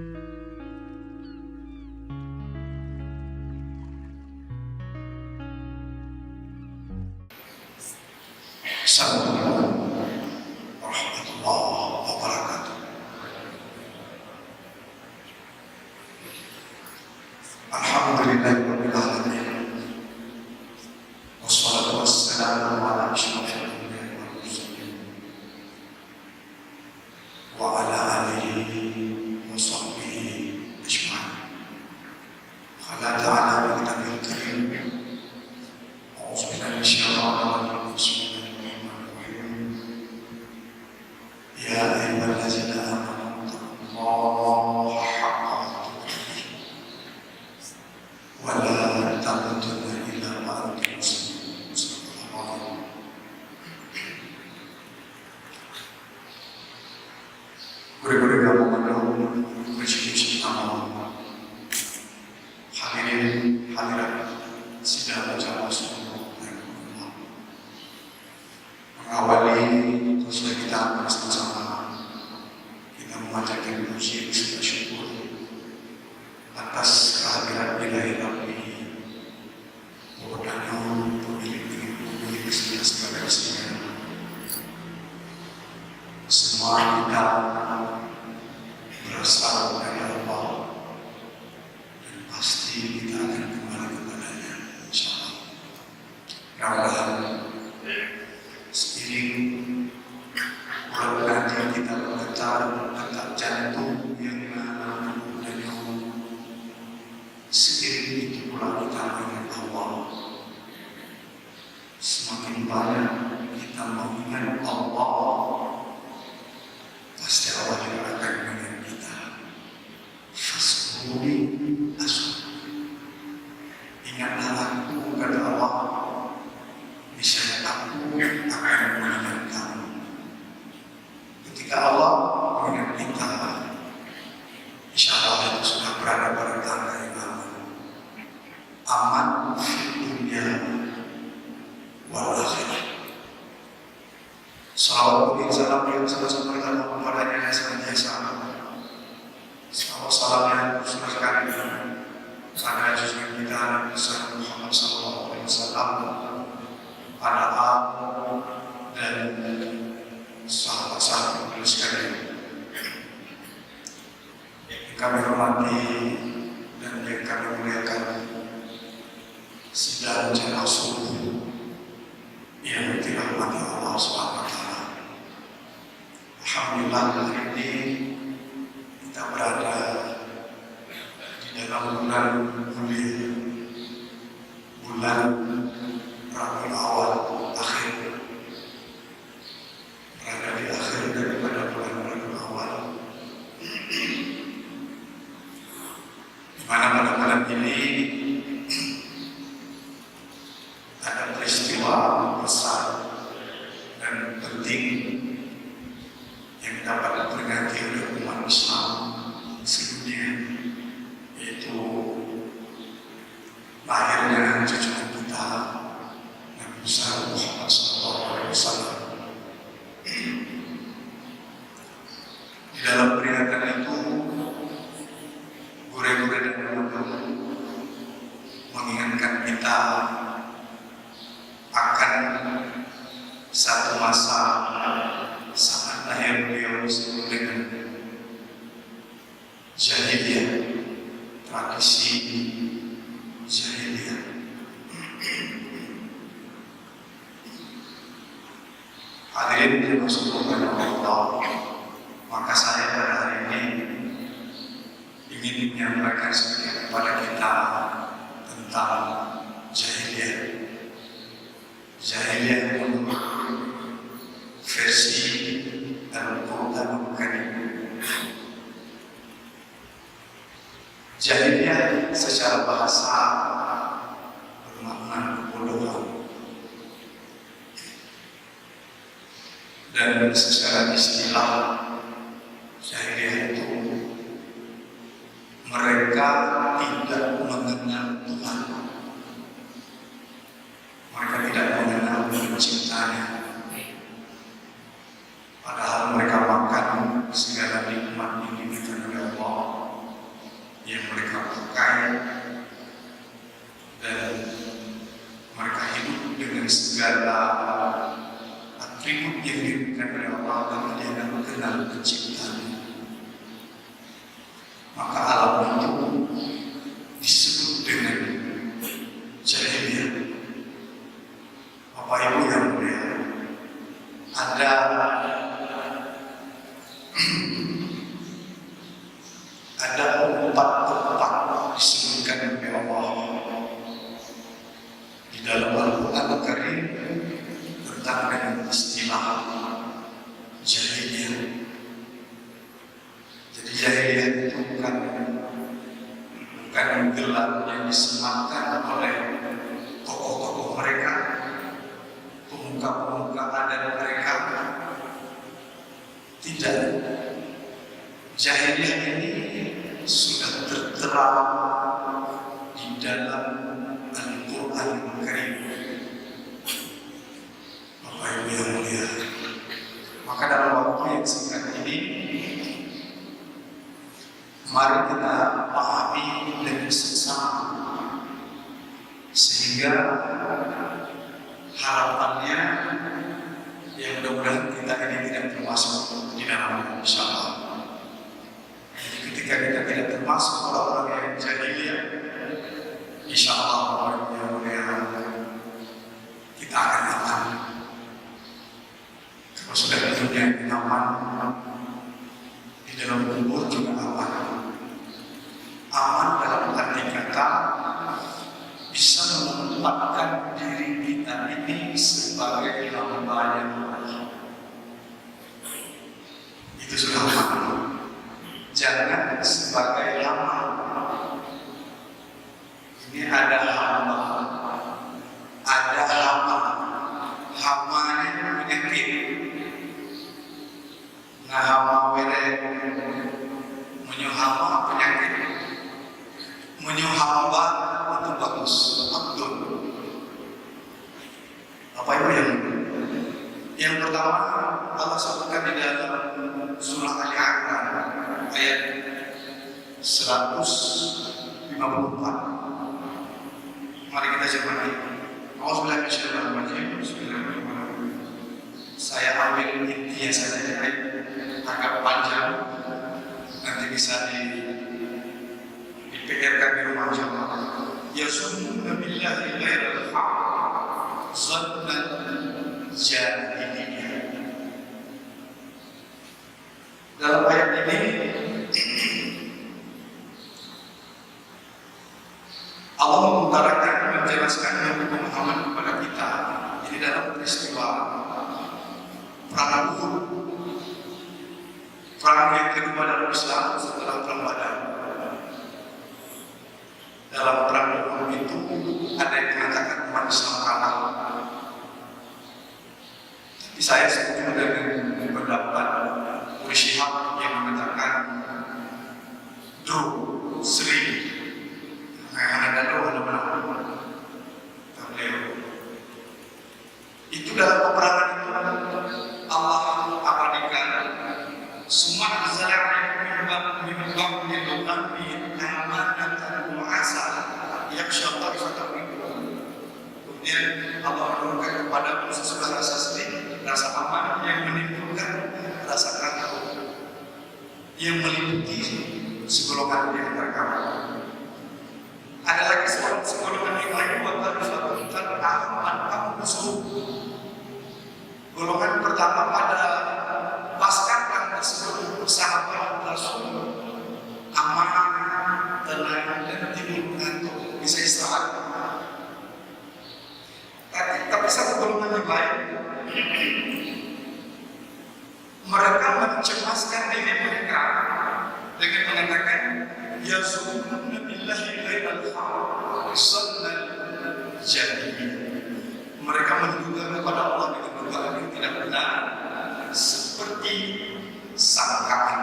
Assalamualaikum warahmatullahi wabarakatuh. Alhamdulillahirabbil alamin. Wassalatu wassalamu ala asyrofil anbiya'i wal mursalin wa ala alihi wa sahbihi ajma'in. Qala ta'ala wa kitabil karim. A'udzu billahi minasyaitonir rajim. Ya ayyuhallazina amanu taqullaha haqqa tuqatih wa la tamutunna illa wa antum muslimun. Guru-guru yang memenuhi prinsip nama hadirin hadirat sidang acara semua mengawali usaha kita bersama-sama. Kita memanjatkan puji dan syukur atas kehadiran Ilahi Rabbi Wahdahu pemilik segala sesuatu. Semua kita berasal dari Allah dan pasti kita akan kembali kepadanya, insyaallah. Mudah-mudahan seiring nanti kita bergetar jantung yang dan yang seiring itu pula kita mengingat Allah. Semakin banyak kita mengingat Allah, pasti Allah juga akan mengingat kita. Fasbuni asbun. Ingatlah aku, kata Allah, misalnya aku akan mengingat kamu. Ketika Allah mengingat kita, insya Allah itu sudah berada pada tangga yang aman di dunia wal akhirah. Salawat dan salam yang sama-sama kita kepadanya senantiasa. Salam yang surahkan pada junjungan kita Nabi Muhammad SAW, pada dan sahabat-sahabat yang sekalian. Yang kami hormati dan yang kami muliakan, sidang jamaah subuh yang dirahmati Allah SWT. Alhamdulillah hari ini kita berada di dalam bulan mulia, bulan Rabiul Awal akhir, berada di akhir daripada bulan Rabiul Awal, di mana pada malam ini ada peristiwa besar dan penting yang dapat diperingati oleh umat Islam sedunia, yaitu lahirnya junjungan kita Nabi besar Muhammad SAW. Di dalam peringatan itu, guru-guru dan guru mengingatkan kita akan satu masa saat lahir beliau disebut dengan jahiliyah, tradisi jahiliyah. Hadirin yang bersyukur Allah, maka saya pada hari ini ingin menyampaikan sedikit kepada kita tentang jahiliyah. Jahiliyah menurut versi Al-Quranul Karim. Jahiliyah secara bahasa bermakna kebodohan, dan secara istilah jahiliyah itu mereka tidak mengenal Tuhan, mereka tidak mengenal penciptanya, padahal mereka makan segala nikmat yang diberikan oleh Allah. segala atribut yang diberikan oleh Allah dan dia akan mengenal penciptanya. Maka alam itu disebut dengan jahiliyah. Bapak Ibu yang mulia, ada empat disebutkan oleh Allah di dalam Al-Quran Al-Karim tentang dengan istilah jahiliyah. Jadi jahiliyah itu bukan gelar yang disematkan oleh tokoh-tokoh mereka, pemuka-pemuka adat mereka. Tidak. Jahiliyah ini sudah tertera di dalam Al-Quran Al-Karim. Bapak Ibu yang mulia, maka dalam waktu yang singkat ini, mari kita pahami dengan seksama, sehingga harapannya yang mudah-mudahan kita ini tidak termasuk di dalamnya, insyaallah. Ketika kita tidak termasuk orang-orang yang jahiliyah, insyaallah kita akan aman. Kalau sudah di dunia aman, di dalam kubur juga aman. Aman dalam arti kata bisa menempatkan diri kita ini sebagai hamba yang Allah. Itu sudah aman. Jangan sebagai hamba. Ini ada hamba, hambanya penyakit. Nah, hamba were menyuhama penyakit, menyuhamba itu bagus, abdul. Apa itu yang pertama Allah sebutkan di dalam surah Al-Imran ayat 154. Mari kita cermati. Auzubillahi minasyaitonir rajim. Bismillahirrahmanirrahim. Saya ambil intinya saja agak panjang, nanti bisa dipikirkan di rumah jamaah. Yasunnuna billahi ghairal haqq zannan jahiliyah. Dalam ayat ini Allah mengutarakan dan menjelaskan pemahaman kepada kita. Ini dalam peristiwa perang Uhud, perang yang kedua dalam Islam setelah perang Badar. Dalam perang Uhud itu ada yang mengatakan umat Islam kalah. Tapi saya setuju dengan pendapat Syihab yang mengatakan draw, seri. Ada menang. Itu dalam peperangan itu Allah abadikan semua azala'ah mimbar amanatan wa asal yakhsha ta'ifatan minkum. Kemudian Allah menurunkan kepada sesuatu rasa sedih, rasa aman yang menimbulkan rasa takut yang meliputi segolongan di antara kamu. Ada lagi segolongan yang lain waktu suatu aman kamu musuh. Golongan pertama pada pasukan tersebut bersahabat Rasul, aman, tenang dan timbul ngantuk, bisa istirahat. Tapi satu golongan yang lain, mereka mencemaskan diri mereka dengan mengatakan yazununa billahi ghairal haqq zannan jahiliyah. Mereka menduga kepada Allah dengan dugaan yang tidak benar, seperti sangkaan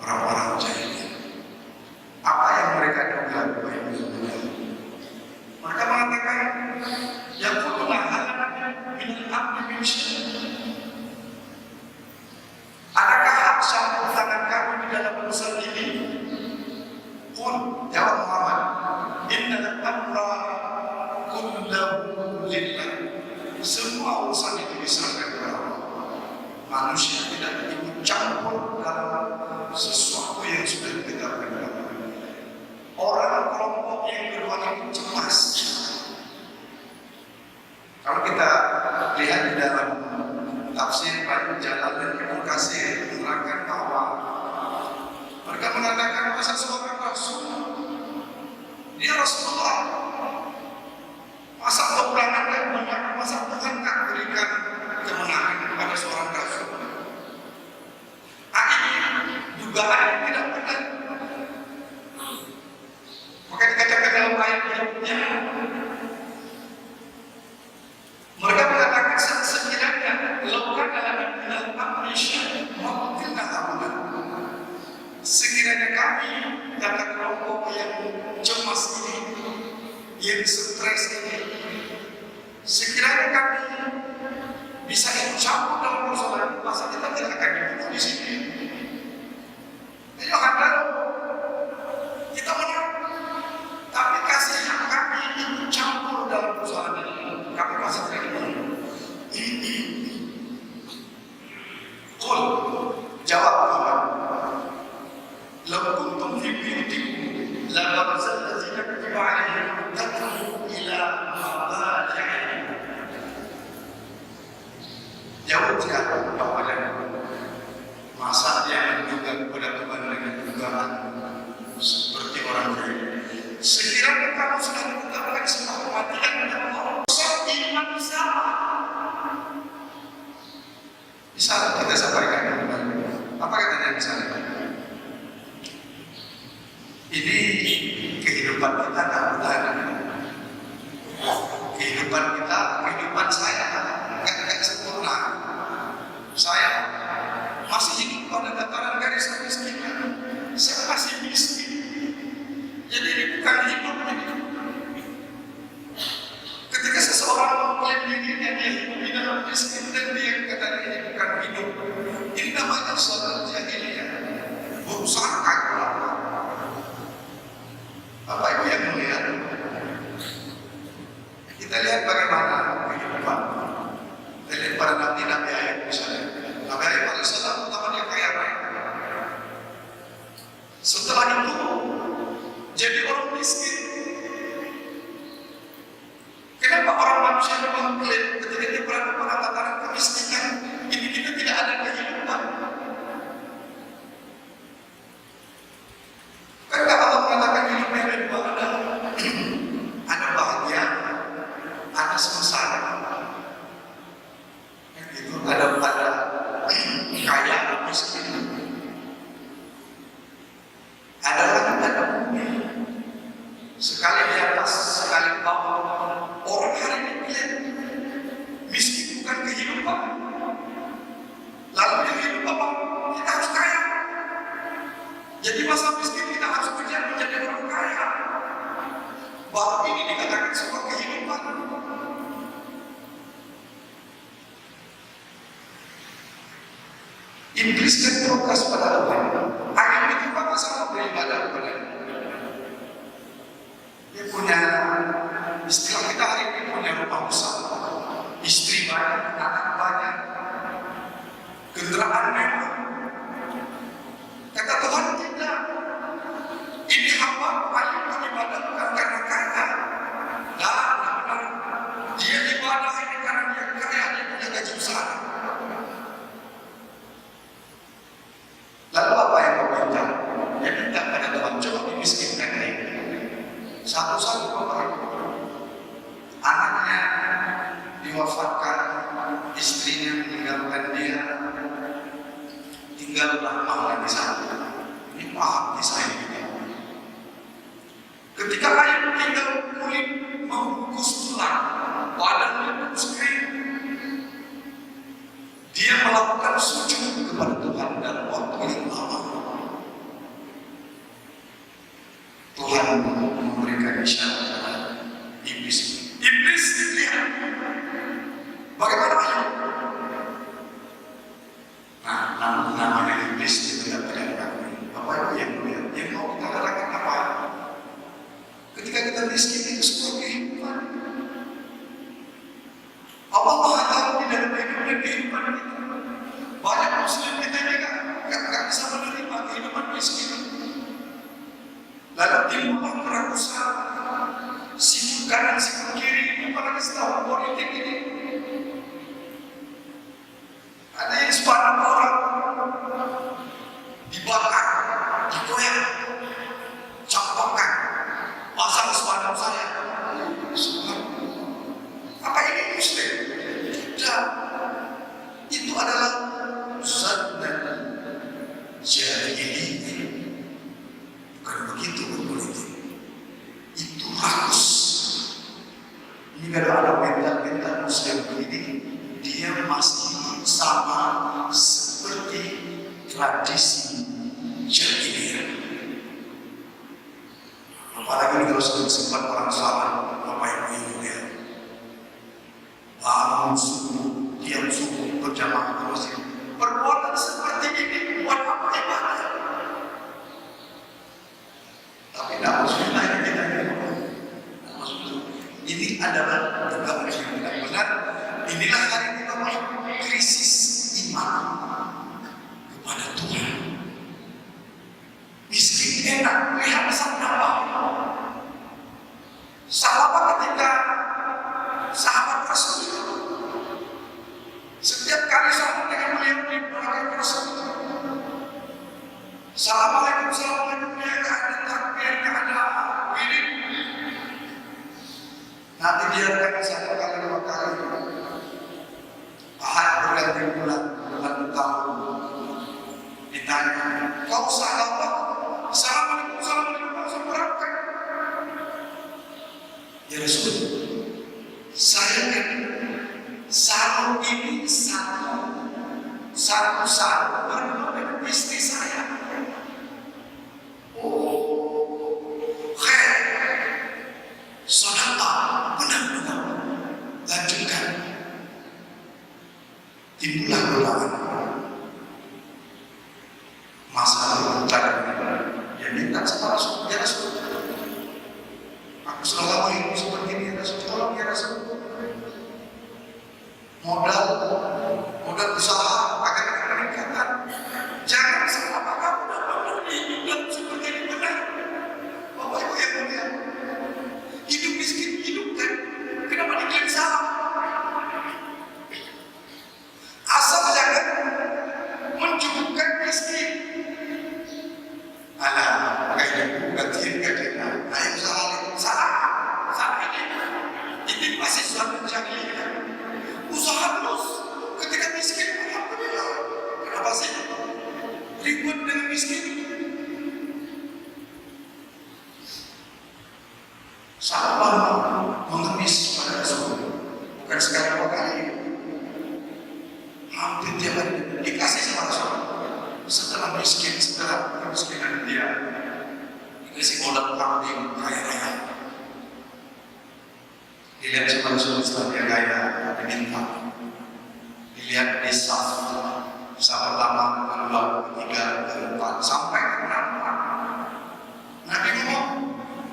orang-orang jahiliyah. Apa yang mereka duga? Mereka mengatakan yaquluna hal minal amri min syai'. Adakah hak campur tangan kami di dalam urusan ini? Qul, jawab Muhammad, innal amra kullahu lillah. Semua urusan itu diserahkan kepada Allah. Manusia tidak ikut campur dalam sesuatu yang sudah ditetapkan Allah. Orang kelompok yang kedua itu cemas. Kalau kita lihat di dalam tafsir Ibnu Jalal dan Ibnu Katsir menerangkan bahwa mereka mengatakan masa seorang rasul, dia Rasulullah, masa peperangan yang banyak, masa Tuhan tak berikan kemenangan kepada seorang rasul. Akhirnya dugaan tidak benar. Maka dikatakan dalam ayat berikutnya, mereka mengatakan sekiranya lakukan dalam amri syar'i mungkinlah amalan. Sekiranya kami kata kelompok yang cemas ini, yang stres ini, sekiranya kami bisa ikut campur dalam persoalan, masa kita tidak akan dibunuh di sini. Ayo hadar, kita menang. Tapi kasih hak kami ikut campur dalam persoalan ini, kami masih tidak dibunuh. Qul, jawab Muhammad, law kuntum fi buyutikum la barazal ladzina kutiba alaihim al-qatlu ila madaji'ihim. Jawab sekarang kepada masa dia menduga kepada Tuhan dengan dugaan seperti orang kafir. Sekiranya kamu sudah menetapkan sebuah kematian dan Allah iman sama. Bisa kita sampaikan apa katanya misalnya? Ini kehidupan kita tak mudah. Kehidupan kita, kehidupan saya tidak sempurna. Saya masih hidup pada dataran garis kemiskinan. Saya masih miskin. Jadi ini bukan hidup ini. Ketika seseorang mengklaim dirinya dia hidup di dalam miskin dan dia katakan ini bukan hidup, ini namanya suatu jahiliyah, berusaha kagak. Bapak Ibu yang melihat, kita lihat bagaimana kehidupan. Kita lihat pada Nabi Ayub misalnya. Nabi Ayub alaihissalam pertama dia kaya raya. Setelah itu jadi orang miskin. Kenapa orang manusia mengklaim ketika dia berada pada tataran kemiskinan ini kita tidak ada kehidupan? Karena Allah mengatakan hidup ada dua, ada bahagia, ada sengsara. Itu ada kaya, ada miskin. Ada langit, ada bumi. Sekali di atas, sekali di bawah. Orang hari ini bilang miskin bukan kehidupan. Lalu yang hidup apa? Kita harus kaya. Jadi masa miskin kita harus kerja menjadi orang kaya. Baru ini dikatakan sebuah kehidupan. Iblis kan protes pada Tuhan. Akan itu apa sama beribadah kepada dia punya istilah kita hari ini punya rumah besar, istri banyak, anak banyak, kendaraan mewah. Kata Tuhan tidak. Ini hamba paling beribadah bukan karena kaya. Nah, benar. Dia ibadah ini karena dia kaya, dia punya gaji besar. Lalu apa yang kau minta? Dia minta pada Tuhan, coba dimiskinkan dia. Satu-satu orang. Anaknya diwafatkan, istrinya meninggalkan dia, tinggallah Allah di sana. Ini paham kisah ini. Ketika Ayub tinggal kulit membungkus tulang, badannya kering, dia melakukan sujud kepada Tuhan dalam waktu yang lama. Tuhan memberikan isyarat kepada iblis. Iblis lihat bagaimana Ayub. Nah, namanya iblis itu tidak terlihat. Apa itu yang melihat? Yang mau kita katakan apa? Ketika kita miskin itu sebuah kehidupan. kanan sikut kiri, apalagi setahun politik ini. Ada yang sepadan orang dibakar, digoyang, campakkan, pasang sepadan saya. Apa ini Muslim? Tidak. Itu adalah sunnah jahiliyah. Bukan begitu berpolitik. Itu rakus. Ini kalau ada mental Muslim begini, dia masih sama seperti tradisi jahiliyah. Apalagi kalau sudah sempat orang salah, Bapak Ibu lihat. Bangun subuh, diam subuh, berjamaah terus. Perbuatan seperti ini buat apa ibadah? Tapi na'udzubillah kita ini adalah dugaan yang tidak benar. Inilah hari kita masuk krisis iman kepada Tuhan. Miskin enak, lihat sabda Allah. Sahabat ketika sahabat Rasul itu, setiap kali sahabat dengan melihat di belakang Rasul, Assalamualaikum, Assalamualaikum, dia tak ada takbir, tak ada wirid. Nanti dia akan satu kali dua kali. Ahad berganti bulan tahun. Ditanya, kau sahabat? Assalamualaikum, Assalamualaikum, langsung berangkat. Ya Rasul, saya kan sarung ini satu sarung berdua dengan istri saya. Khair, sedekah, benar-benar lanjutkan. Timbullah godaan. Masalah utara, dia minta sama Rasul, ya Rasul, aku selama hidup seperti ini, ya Rasul, tolong ya Rasul. Modal usaha agar meningkatkan. Jangan selama kamu dapat hidup seperti ini benar. Bapak Ibu yang mulia, hidup miskin hidup kan? Kenapa diklaim salah? Asal jangan mencukupkan miskin. Alah, kayak gantiin gajian. Ayo salah ini. Ini masih suatu jahiliyah. Usaha terus. Ketika miskin, alhamdulillah. Kenapa sih ribut dengan miskin? Sahabat mengemis kepada Rasul, bukan sekali dua kali, hampir tiap hari dikasih sama Rasul. Setelah miskin, setelah kemiskinan dia dikasih modal kambing kaya-kaya. Dilihat sama Rasul setelah dia kaya, diminta. Dilihat di saf pertama, kedua, ketiga, keempat, sampai ke enam. Nabi ngomong,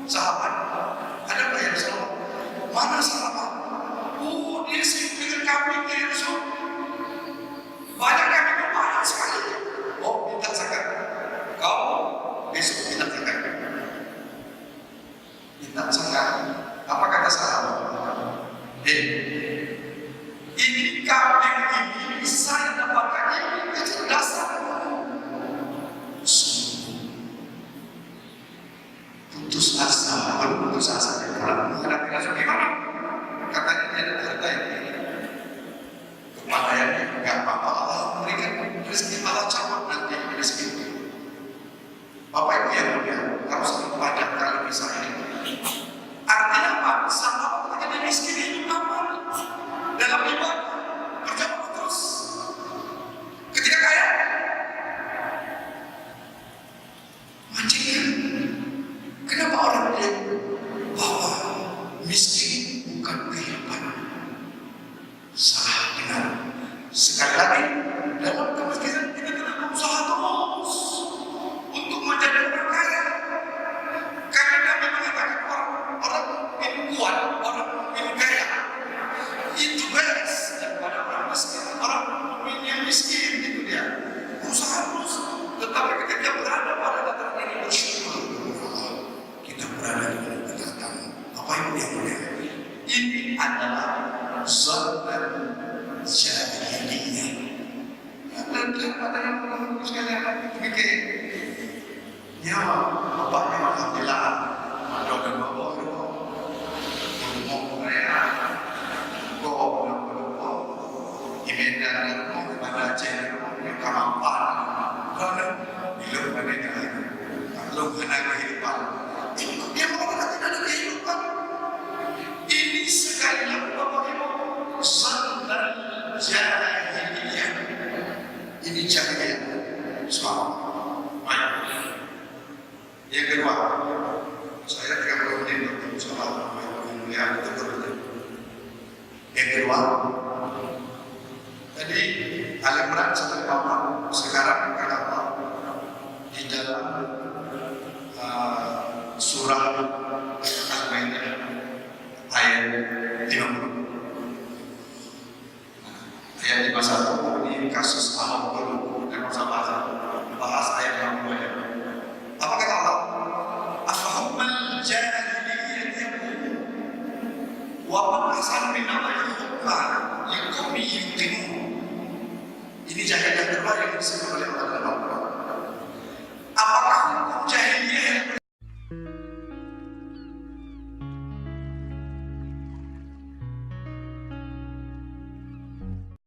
sahabat, ada apa ya Rasul? Mana sahabat? Oh, dia sibuk dengan kambing ya Rasul. Banyak kambing, banyak sekali. Oh, minta zakat. Kau besok minta zakat. Minta zakat. Apa kata sahabat? Ini kambing ini saya dapatkan ini kecerdasan. Putus asa, baru putus asa dia pulang menghadapi Rasul gimana? Katanya dia ada harta ini. Kepadanya enggak apa-apa, Allah memberikan rezeki, Allah cabut nanti rezeki itu. Bapak Ibu yang mulia, harus berpadat kalau bisa ini. Artinya apa? Sahabat ketika dia miskin hidup aman dalam ibadah, berjamaah terus. Ketika kaya, mancingkan. Kenapa orang bilang bahwa miskin bukan kehidupan? Salah dengar. Sekali lagi, dalam kemiskinan kita tidak berusaha terus untuk menjadi orang kaya. Karena Nabi mengatakan orang Ya, bapaknya alhamdulillah, mendoakan bapak itu, mau mereka, di Medan, di Banda Aceh, di Kamampan, karena hidup mereka, belum kena kehidupan. Dia mau tidak ada kehidupan. Ini sekali lagi bapak ibu, sandal jahiliyah. Ini jahiliyah, semua. Baik. Yang kedua, saya 30 menit untuk sholat yang betul-betul. Yang kedua, tadi Al-Imran sampai Bapak sekarang kenapa di dalam surah Al-Maidah ayat 50. Ayat 51 ini kasus Ahok dulu dan bahas ayat 50 ya. Apa kata Allah? Afahummal jahiliyah yaqulu wa man ahsanu min Allahi hukman liqaumin yuqinun. Ini jahiliyah kedua yang disebut oleh Allah.